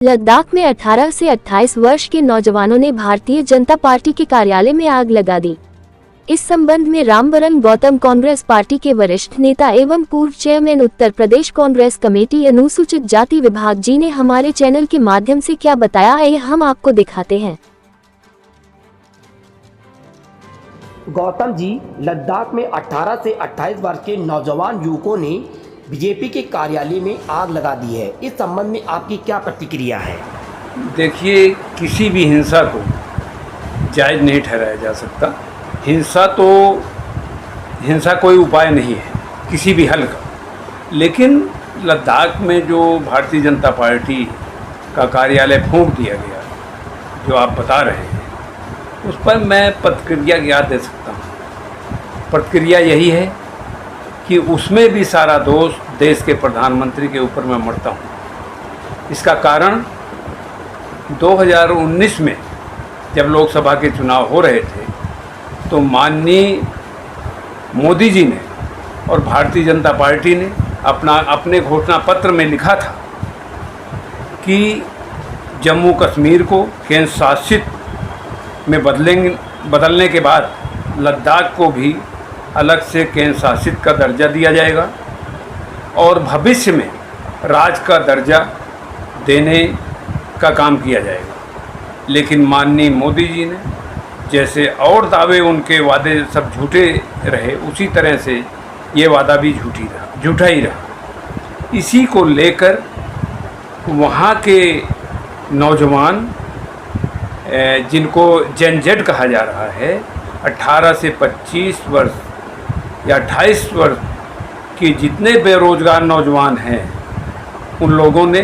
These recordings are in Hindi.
लद्दाख में 18 से 28 वर्ष के नौजवानों ने भारतीय जनता पार्टी के कार्यालय में आग लगा दी। इस संबंध में रामबरन गौतम कांग्रेस पार्टी के वरिष्ठ नेता एवं पूर्व चेयरमैन उत्तर प्रदेश कांग्रेस कमेटी अनुसूचित जाति विभाग जी ने हमारे चैनल के माध्यम से क्या बताया है, हम आपको दिखाते हैं। गौतम जी, लद्दाख में 18 से 28 वर्ष के नौजवान युवकों ने बीजेपी के कार्यालय में आग लगा दी है। इस संबंध में आपकी क्या प्रतिक्रिया है? देखिए, किसी भी हिंसा को जायज़ नहीं ठहराया जा सकता। हिंसा कोई उपाय नहीं है किसी भी हल का। लेकिन लद्दाख में जो भारतीय जनता पार्टी का कार्यालय फूंक दिया गया, जो आप बता रहे हैं, उस पर मैं प्रतिक्रिया क्या दे सकता हूँ। प्रतिक्रिया यही है कि उसमें भी सारा दोष देश के प्रधानमंत्री के ऊपर मैं मढ़ता हूँ। इसका कारण 2019 में जब लोकसभा के चुनाव हो रहे थे तो माननीय मोदी जी ने और भारतीय जनता पार्टी ने अपने घोषणा पत्र में लिखा था कि जम्मू कश्मीर को केंद्र शासित में बदलने के बाद लद्दाख को भी अलग से केंद्र शासित का दर्जा दिया जाएगा और भविष्य में राज्य का दर्जा देने का काम किया जाएगा। लेकिन माननीय मोदी जी ने जैसे और दावे, उनके वादे सब झूठे रहे, उसी तरह से ये वादा भी झूठा ही रहा। इसी को लेकर वहाँ के नौजवान, जिनको जेन जेड कहा जा रहा है, 18 से 25 वर्ष या 28 वर्ष के जितने बेरोजगार नौजवान हैं, उन लोगों ने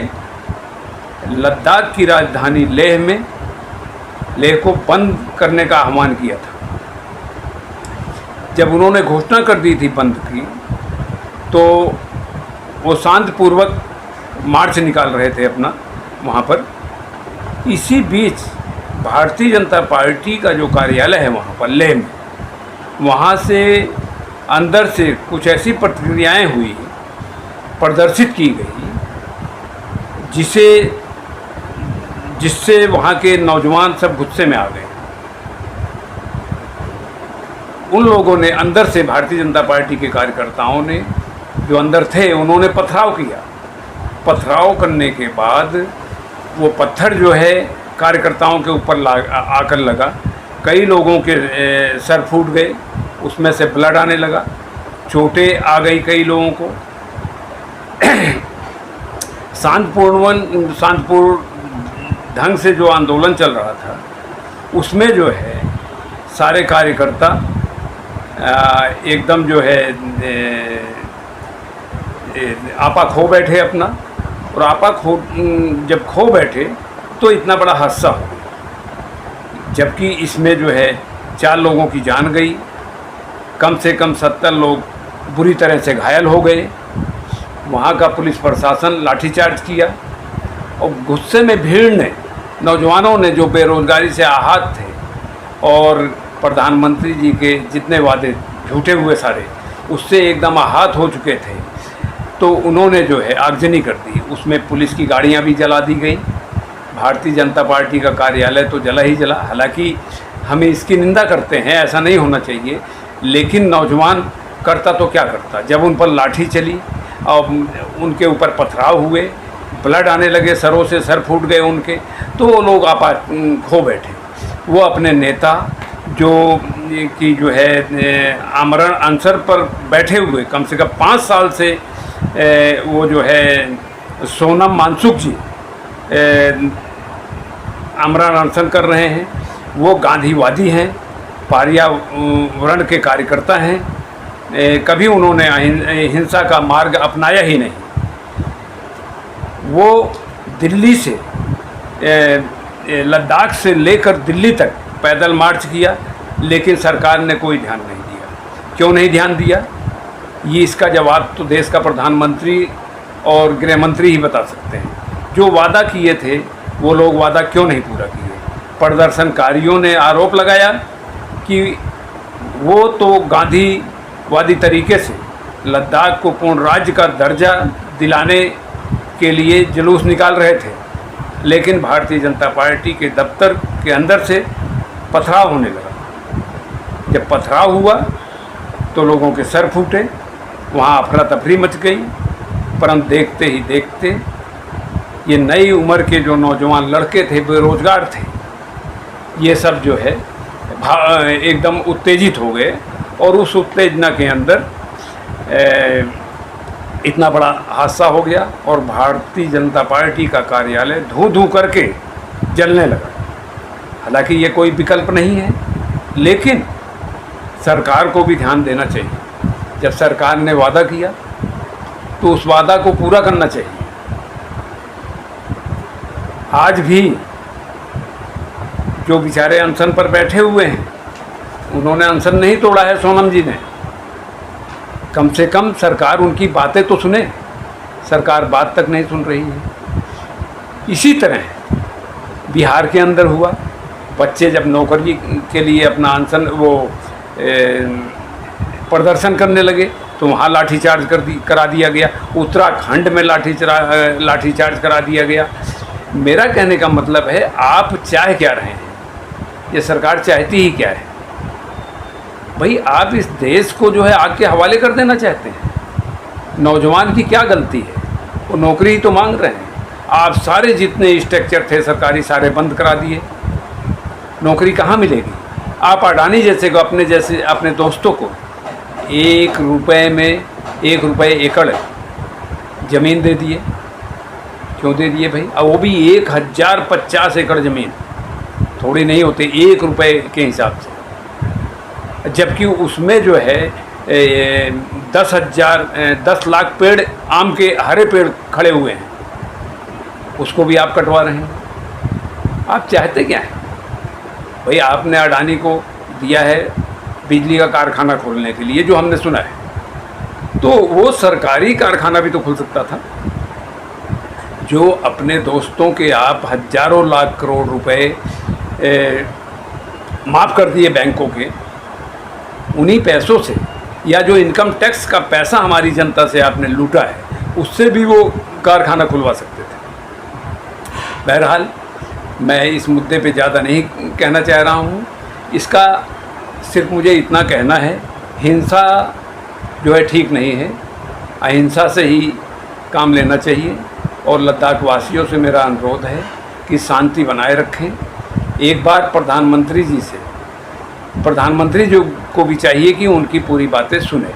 लद्दाख की राजधानी लेह को बंद करने का आह्वान किया था। जब उन्होंने घोषणा कर दी थी बंद की, तो वो शांतिपूर्वक मार्च निकाल रहे थे अपना वहाँ पर। इसी बीच भारतीय जनता पार्टी का जो कार्यालय है वहाँ पर लेह में, वहाँ से अंदर से कुछ ऐसी प्रतिक्रियाएँ हुई, प्रदर्शित की गई, जिससे वहाँ के नौजवान सब गुस्से में आ गए। उन लोगों ने अंदर से, भारतीय जनता पार्टी के कार्यकर्ताओं ने जो अंदर थे, उन्होंने पथराव किया। पथराव करने के बाद वो पत्थर जो है कार्यकर्ताओं के ऊपर आकर लगा। कई लोगों के सर फूट गए, उसमें से ब्लड आने लगा, चोटें आ गई कई लोगों को। शांतिपूर्ण ढंग से जो आंदोलन चल रहा था, उसमें जो है सारे कार्यकर्ता एकदम जो है आपा खो बैठे अपना। और जब खो बैठे तो इतना बड़ा हादसा हो गया। जबकि इसमें जो है 4 लोगों की जान गई, कम से कम 70 लोग बुरी तरह से घायल हो गए। वहाँ का पुलिस प्रशासन लाठीचार्ज किया और गुस्से में भीड़ ने, नौजवानों ने जो बेरोजगारी से आहत थे और प्रधानमंत्री जी के जितने वादे झूठे हुए सारे, उससे एकदम आहत हो चुके थे, तो उन्होंने जो है आगजनी कर दी। उसमें पुलिस की गाड़ियाँ भी जला दी गई। भारतीय जनता पार्टी का कार्यालय तो जला ही जला। हालांकि हम इसकी निंदा करते हैं, ऐसा नहीं होना चाहिए, लेकिन नौजवान करता तो क्या करता। जब उन पर लाठी चली और उनके ऊपर पथराव हुए, ब्लड आने लगे, सरों से सर फूट गए उनके, तो वो लोग खो बैठे। वो अपने नेता जो है आमरण अनशन पर बैठे हुए, कम से कम 5 साल से वो जो है सोनम वांगचुक जी आमरण अनशन कर रहे हैं। वो गांधीवादी हैं, पर्यावरण के कार्यकर्ता हैं। कभी उन्होंने हिंसा का मार्ग अपनाया ही नहीं। वो दिल्ली से लद्दाख से लेकर दिल्ली तक पैदल मार्च किया, लेकिन सरकार ने कोई ध्यान नहीं दिया। क्यों नहीं ध्यान दिया, ये इसका जवाब तो देश का प्रधानमंत्री और गृह मंत्री ही बता सकते हैं। जो वादा किए थे, वो लोग वादा क्यों नहीं पूरा किए। प्रदर्शनकारियों ने आरोप लगाया कि वो तो गांधीवादी तरीके से लद्दाख को पूर्ण राज्य का दर्जा दिलाने के लिए जुलूस निकाल रहे थे, लेकिन भारतीय जनता पार्टी के दफ्तर के अंदर से पथराव होने लगा। जब पथराव हुआ तो लोगों के सर फूटे, वहाँ अफरा तफरी मच गई। परंतु देखते ही देखते ये नई उम्र के जो नौजवान लड़के थे, बेरोजगार थे, ये सब जो है एकदम उत्तेजित हो गए और उस उत्तेजना के अंदर इतना बड़ा हादसा हो गया और भारतीय जनता पार्टी का कार्यालय धू धू करके जलने लगा। हालांकि ये कोई विकल्प नहीं है, लेकिन सरकार को भी ध्यान देना चाहिए। जब सरकार ने वादा किया तो उस वादा को पूरा करना चाहिए। आज भी जो बेचारे अनशन पर बैठे हुए हैं, उन्होंने अनशन नहीं तोड़ा है सोनम जी ने। कम से कम सरकार उनकी बातें तो सुने, सरकार बात तक नहीं सुन रही है। इसी तरह बिहार के अंदर हुआ, बच्चे जब नौकरी के लिए अपना अनशन प्रदर्शन करने लगे तो वहाँ लाठीचार्ज करा दिया गया। उत्तराखंड में लाठीचार्ज करा दिया गया। मेरा कहने का मतलब है, आप चाह क्या रहे हैं, ये सरकार चाहती ही क्या है? भाई आप इस देश को जो है आग के हवाले कर देना चाहते हैं। नौजवान की क्या गलती है, वो नौकरी ही तो मांग रहे हैं। आप सारे जितने स्ट्रक्चर थे सरकारी सारे बंद करा दिए, नौकरी कहाँ मिलेगी? आप अडानी जैसे को अपने दोस्तों को 1 रुपये में 1 रुपये एकड़ ज़मीन दे दिए। क्यों दे दिए भाई? अब वो भी 1050 एकड़ ज़मीन, थोड़ी नहीं होती, 1 रुपये के हिसाब से। जबकि उसमें जो है 10 लाख पेड़ आम के हरे पेड़ खड़े हुए हैं, उसको भी आप कटवा रहे हैं। आप चाहते क्या हैं भाई? आपने अडानी को दिया है बिजली का कारखाना खोलने के लिए, जो हमने सुना है, तो वो सरकारी कारखाना भी तो खुल सकता था। जो अपने दोस्तों के आप हजारों लाख करोड़ रुपए माफ़ कर दिए बैंकों के, उन्हीं पैसों से, या जो इनकम टैक्स का पैसा हमारी जनता से आपने लूटा है, उससे भी वो कारखाना खुलवा सकते थे। बहरहाल मैं इस मुद्दे पे ज़्यादा नहीं कहना चाह रहा हूँ। इसका सिर्फ मुझे इतना कहना है, हिंसा जो है ठीक नहीं है, अहिंसा से ही काम लेना चाहिए। और लद्दाख वासियों से मेरा अनुरोध है कि शांति बनाए रखें। एक बार प्रधानमंत्री जी को भी चाहिए कि उनकी पूरी बातें सुने।